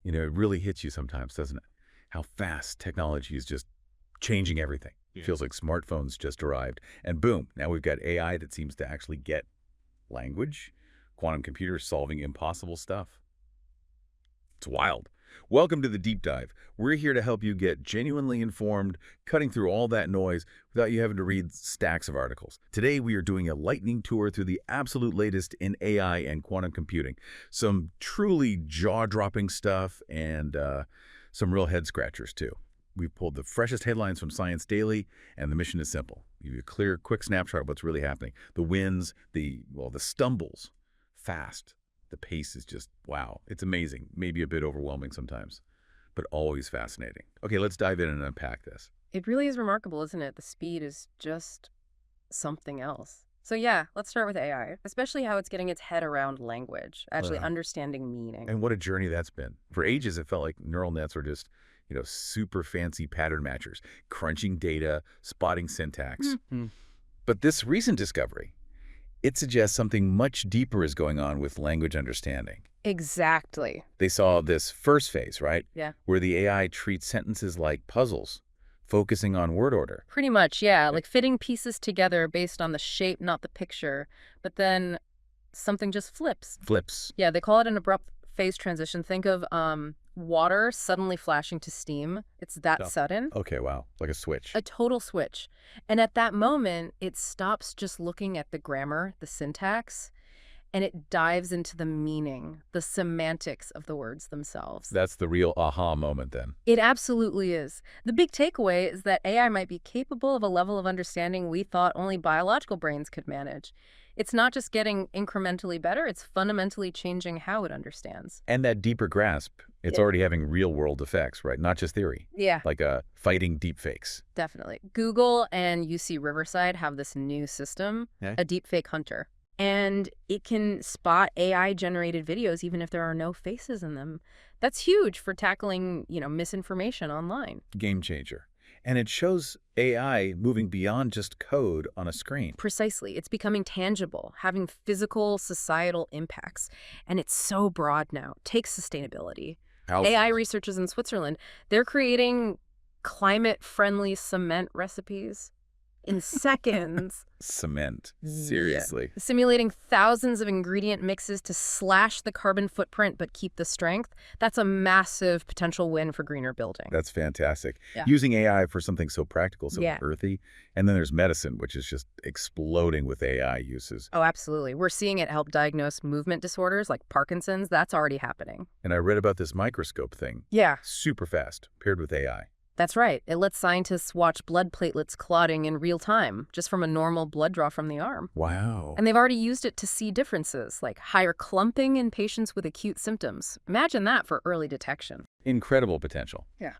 You know, it really hits you sometimes, doesn't it? How fast technology is just changing everything. Yeah. Feels like smartphones just arrived. And boom, now we've got AI that seems to actually get language, quantum computers solving impossible stuff. It's wild. Welcome to the Deep Dive. We're here to help you get genuinely informed, cutting through all that noise without you having to read stacks of articles. Today, we are doing a lightning tour through the absolute latest in AI and quantum computing. Some truly jaw-dropping stuff and some real head-scratchers, too. We've pulled the freshest headlines from Science Daily, and the mission is simple. Give you a clear, quick snapshot of what's really happening. The wins, the stumbles, fast. The pace is just, wow. It's amazing. Maybe a bit overwhelming sometimes, but always fascinating. Okay, let's dive in and unpack this. It really is remarkable, isn't it? The speed is just something else. So yeah, let's start with AI, especially how it's getting its head around language, actually understanding meaning. And what a journey that's been. For ages, it felt like neural nets were just, super fancy pattern matchers, crunching data, spotting syntax. But this recent discovery, it suggests something much deeper is going on with language understanding. Exactly. They saw this first phase, right? Yeah. Where the AI treats sentences like puzzles, focusing on word order. Pretty much, yeah. Like fitting pieces together based on the shape, not the picture. But then something just flips. Flips. Yeah, they call it an abrupt phase transition. Think of water suddenly flashing to steam. It's that sudden. Okay, wow. Like a switch. A total switch. And at that moment, it stops just looking at the grammar, the syntax, and it dives into the meaning, the semantics of the words themselves. That's the real aha moment then. It absolutely is. The big takeaway is that AI might be capable of a level of understanding we thought only biological brains could manage. It's not just getting incrementally better, it's fundamentally changing how it understands. And that deeper grasp, it's already having real-world effects, right? Not just theory. Yeah. Like fighting deepfakes. Definitely. Google and UC Riverside have this new system, a deepfake hunter. And it can spot AI-generated videos even if there are no faces in them. That's huge for tackling, misinformation online. Game changer. And it shows AI moving beyond just code on a screen. Precisely. It's becoming tangible, having physical, societal impacts. And it's so broad now. Take sustainability. AI researchers in Switzerland, they're creating climate-friendly cement recipes in seconds. Cement. Seriously. Yeah. Simulating thousands of ingredient mixes to slash the carbon footprint but keep the strength. That's a massive potential win for greener building. That's fantastic. Yeah. Using AI for something so practical, so earthy. And then there's medicine, which is just exploding with AI uses. Oh, absolutely. We're seeing it help diagnose movement disorders like Parkinson's. That's already happening. And I read about this microscope thing. Yeah. Super fast, paired with AI. That's right. It lets scientists watch blood platelets clotting in real time, just from a normal blood draw from the arm. Wow. And they've already used it to see differences, like higher clumping in patients with acute symptoms. Imagine that for early detection. Incredible potential. Yeah.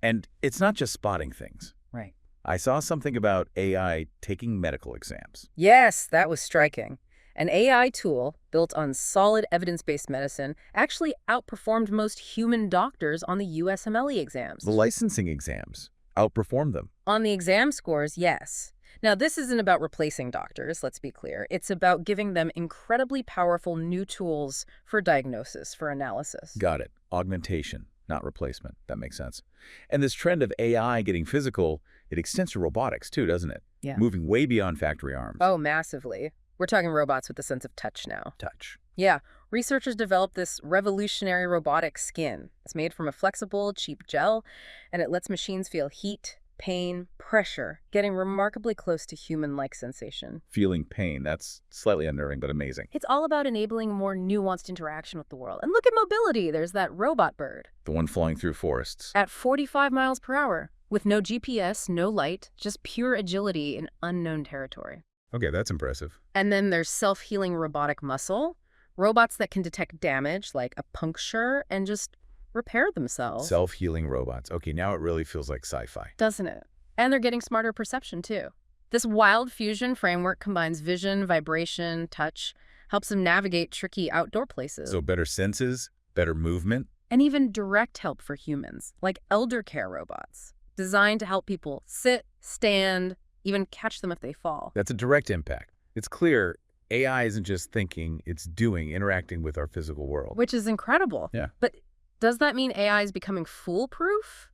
And it's not just spotting things. Right. I saw something about AI taking medical exams. Yes, that was striking. An AI tool built on solid evidence-based medicine actually outperformed most human doctors on the USMLE exams. The licensing exams outperformed them. On the exam scores, yes. Now, this isn't about replacing doctors, let's be clear. It's about giving them incredibly powerful new tools for diagnosis, for analysis. Got it. Augmentation, not replacement. That makes sense. And this trend of AI getting physical, it extends to robotics too, doesn't it? Yeah. Moving way beyond factory arms. Oh, massively. We're talking robots with the sense of touch now. Touch. Yeah. Researchers developed this revolutionary robotic skin. It's made from a flexible, cheap gel, and it lets machines feel heat, pain, pressure, getting remarkably close to human-like sensation. Feeling pain. That's slightly unnerving, but amazing. It's all about enabling more nuanced interaction with the world. And look at mobility. There's that robot bird. The one flying through forests. At 45 miles per hour, with no GPS, no light, just pure agility in unknown territory. Okay, that's impressive. And then there's self-healing robotic muscle, robots that can detect damage like a puncture and just repair themselves. Self-healing robots. Okay, now it really feels like sci-fi. Doesn't it? And they're getting smarter perception too. This wild fusion framework combines vision, vibration, touch, helps them navigate tricky outdoor places. So better senses, better movement. And even direct help for humans, like elder care robots, designed to help people sit, stand, even catch them if they fall. That's a direct impact. It's clear AI isn't just thinking, it's doing, interacting with our physical world. Which is incredible. Yeah. But Does that mean AI is becoming foolproof?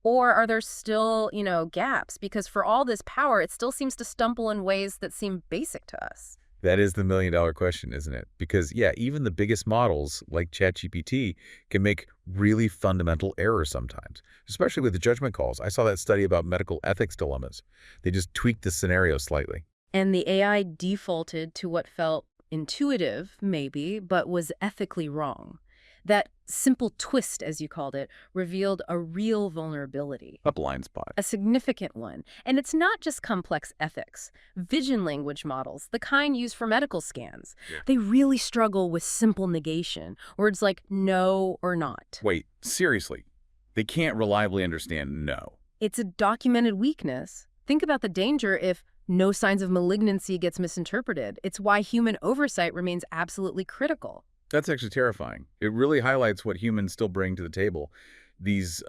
Or are there still, gaps? Because for all this power, it still seems to stumble in ways that seem basic to us. That is the million-dollar question, isn't it? Because, yeah, even the biggest models, like ChatGPT, can make really fundamental errors sometimes, especially with the judgment calls. I saw that study about medical ethics dilemmas. They just tweaked the scenario slightly. And the AI defaulted to what felt intuitive, maybe, but was ethically wrong. That simple twist, as you called it, revealed a real vulnerability. A blind spot. A significant one. And it's not just complex ethics. Vision language models, the kind used for medical scans, they really struggle with simple negation, words like no or not. Wait, seriously? They can't reliably understand no. It's a documented weakness. Think about the danger if no signs of malignancy gets misinterpreted. It's why human oversight remains absolutely critical. That's actually terrifying. It really highlights what humans still bring to the table. These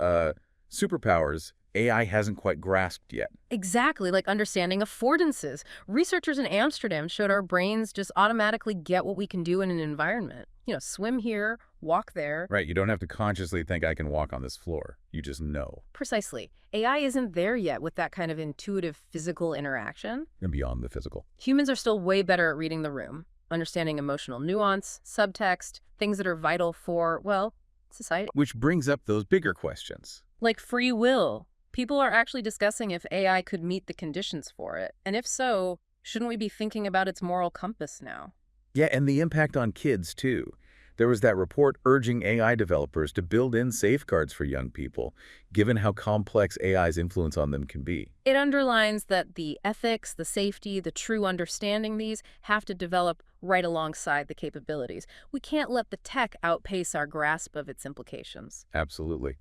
superpowers AI hasn't quite grasped yet. Exactly, like understanding affordances. Researchers in Amsterdam showed our brains just automatically get what we can do in an environment. Swim here, walk there. Right, you don't have to consciously think I can walk on this floor. You just know. Precisely. AI isn't there yet with that kind of intuitive physical interaction. And beyond the physical. Humans are still way better at reading the room, understanding emotional nuance, subtext, things that are vital for, well, society. Which brings up those bigger questions. Like free will. People are actually discussing if AI could meet the conditions for it. And if so, shouldn't we be thinking about its moral compass now? Yeah, and the impact on kids, too. There was that report urging AI developers to build in safeguards for young people, given how complex AI's influence on them can be. It underlines that the ethics, the safety, the true understanding these have to develop right alongside the capabilities. We can't let the tech outpace our grasp of its implications. Absolutely.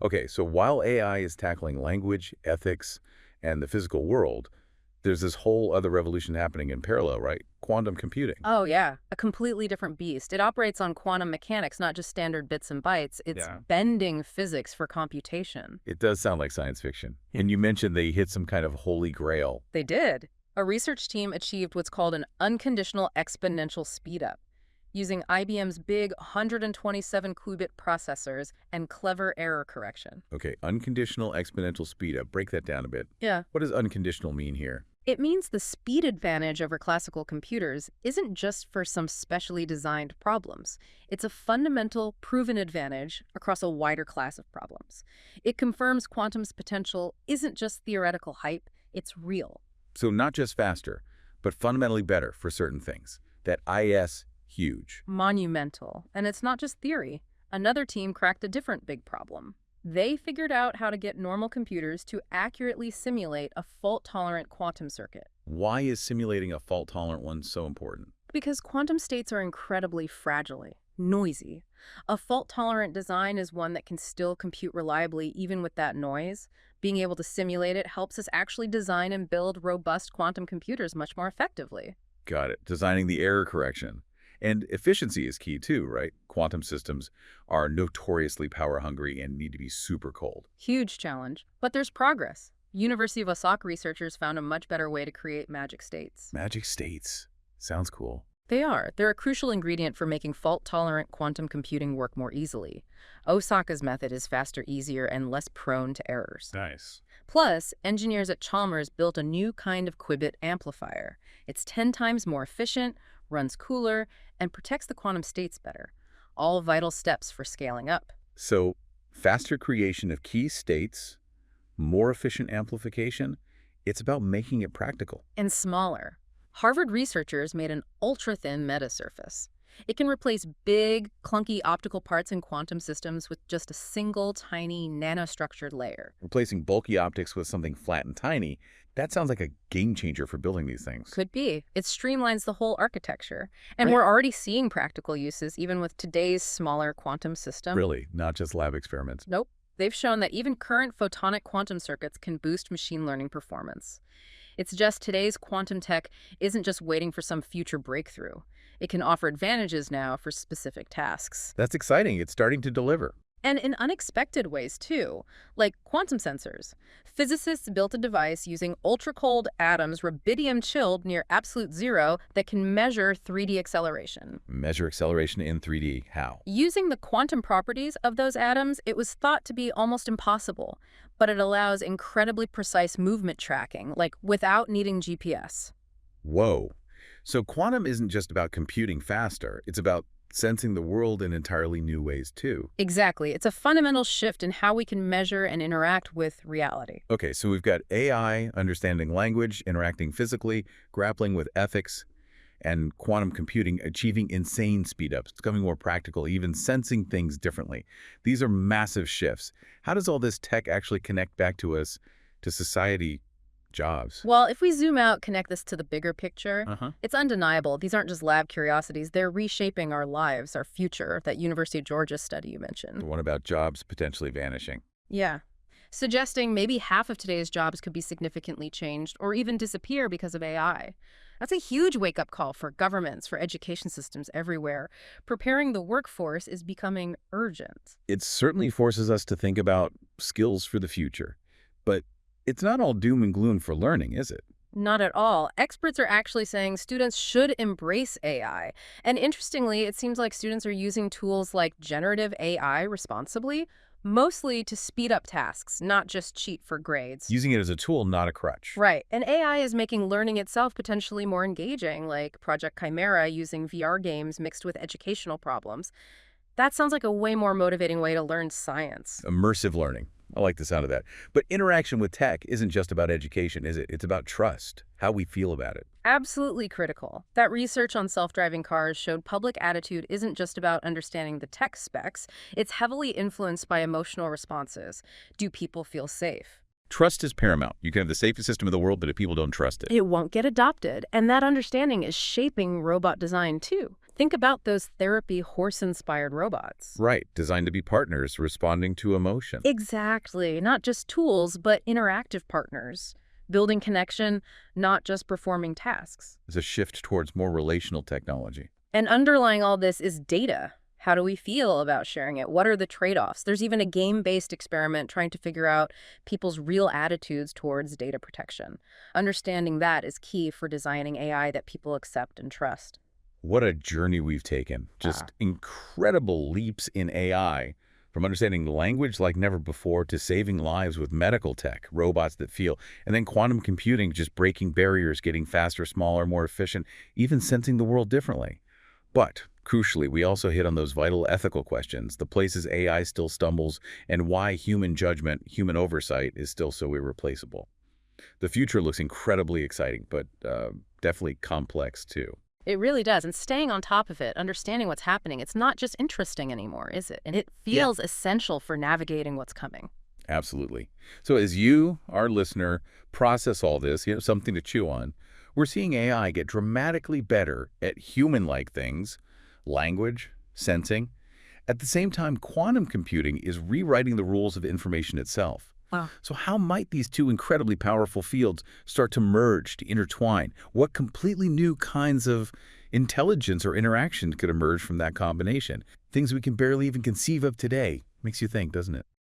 Okay, so while AI is tackling language, ethics, and the physical world, there's this whole other revolution happening in parallel, right? Quantum computing. Oh, yeah. A completely different beast. It operates on quantum mechanics, not just standard bits and bytes. It's bending physics for computation. It does sound like science fiction. And you mentioned they hit some kind of holy grail. They did. A research team achieved what's called an unconditional exponential speedup, using IBM's big 127-qubit processors and clever error correction. Okay, unconditional exponential speedup. Break that down a bit. Yeah. What does unconditional mean here? It means the speed advantage over classical computers isn't just for some specially designed problems. It's a fundamental, proven advantage across a wider class of problems. It confirms quantum's potential isn't just theoretical hype, it's real. So not just faster, but fundamentally better for certain things. That IS, huge. Monumental. And it's not just theory. Another team cracked a different big problem. They figured out how to get normal computers to accurately simulate a fault-tolerant quantum circuit. Why is simulating a fault-tolerant one so important? Because quantum states are incredibly fragile, noisy. A fault-tolerant design is one that can still compute reliably even with that noise. Being able to simulate it helps us actually design and build robust quantum computers much more effectively. Got it. Designing the error correction. And efficiency is key too, right? Quantum systems are notoriously power-hungry and need to be super cold. Huge challenge. But there's progress. University of Osaka researchers found a much better way to create magic states. Magic states. Sounds cool. They are. They're a crucial ingredient for making fault-tolerant quantum computing work more easily. Osaka's method is faster, easier, and less prone to errors. Nice. Plus, engineers at Chalmers built a new kind of qubit amplifier. It's 10 times more efficient, runs cooler, and protects the quantum states better. All vital steps for scaling up. So, faster creation of key states, more efficient amplification, it's about making it practical. And smaller. Harvard researchers made an ultra-thin metasurface. It can replace big, clunky optical parts in quantum systems with just a single, tiny, nanostructured layer. Replacing bulky optics with something flat and tiny, that sounds like a game changer for building these things. Could be. It streamlines the whole architecture. And we're already seeing practical uses even with today's smaller quantum system. Really, not just lab experiments. Nope. They've shown that even current photonic quantum circuits can boost machine learning performance. It's just today's quantum tech isn't just waiting for some future breakthrough. It can offer advantages now for specific tasks. That's exciting. It's starting to deliver. And in unexpected ways, too, like quantum sensors. Physicists built a device using ultra-cold atoms rubidium chilled near absolute zero that can measure 3D acceleration. Measure acceleration in 3D. How? Using the quantum properties of those atoms, it was thought to be almost impossible, but it allows incredibly precise movement tracking, like without needing GPS. Whoa. So quantum isn't just about computing faster. It's about sensing the world in entirely new ways, too. Exactly. It's a fundamental shift in how we can measure and interact with reality. Okay, so we've got AI understanding language, interacting physically, grappling with ethics, and quantum computing achieving insane speedups, becoming more practical, even sensing things differently. These are massive shifts. How does all this tech actually connect back to us, to society, jobs? Well, if we zoom out, connect this to the bigger picture, Uh-huh. it's undeniable. These aren't just lab curiosities. They're reshaping our lives, our future, that University of Georgia study you mentioned. The one about jobs potentially vanishing. Yeah. Suggesting maybe half of today's jobs could be significantly changed or even disappear because of AI. That's a huge wake-up call for governments, for education systems everywhere. Preparing the workforce is becoming urgent. It certainly forces us to think about skills for the future. But it's not all doom and gloom for learning, is it? Not at all. Experts are actually saying students should embrace AI. And interestingly, it seems like students are using tools like generative AI responsibly, mostly to speed up tasks, not just cheat for grades. Using it as a tool, not a crutch. Right. And AI is making learning itself potentially more engaging, like Project Chimera using VR games mixed with educational problems. That sounds like a way more motivating way to learn science. Immersive learning. I like the sound of that. But interaction with tech isn't just about education, is it? It's about trust, how we feel about it. Absolutely critical. That research on self-driving cars showed public attitude isn't just about understanding the tech specs, it's heavily influenced by emotional responses. Do people feel safe? Trust is paramount. You can have the safest system in the world, but if people don't trust it. It won't get adopted, and that understanding is shaping robot design too. Think about those therapy horse-inspired robots. Right. Designed to be partners responding to emotion. Exactly. Not just tools, but interactive partners. Building connection, not just performing tasks. There's a shift towards more relational technology. And underlying all this is data. How do we feel about sharing it? What are the trade-offs? There's even a game-based experiment trying to figure out people's real attitudes towards data protection. Understanding that is key for designing AI that people accept and trust. What a journey we've taken. Just incredible leaps in AI, from understanding language like never before to saving lives with medical tech, robots that feel, and then quantum computing just breaking barriers, getting faster, smaller, more efficient, even sensing the world differently. But crucially, we also hit on those vital ethical questions, the places AI still stumbles, and why human judgment, human oversight is still so irreplaceable. The future looks incredibly exciting, but definitely complex too. It really does. And staying on top of it, understanding what's happening, it's not just interesting anymore, is it? And it feels essential for navigating what's coming. Absolutely. So as you, our listener, process all this, something to chew on, we're seeing AI get dramatically better at human-like things, language, sensing. At the same time, quantum computing is rewriting the rules of information itself. Wow. So how might these two incredibly powerful fields start to merge, to intertwine? What completely new kinds of intelligence or interaction could emerge from that combination? Things we can barely even conceive of today. Makes you think, doesn't it?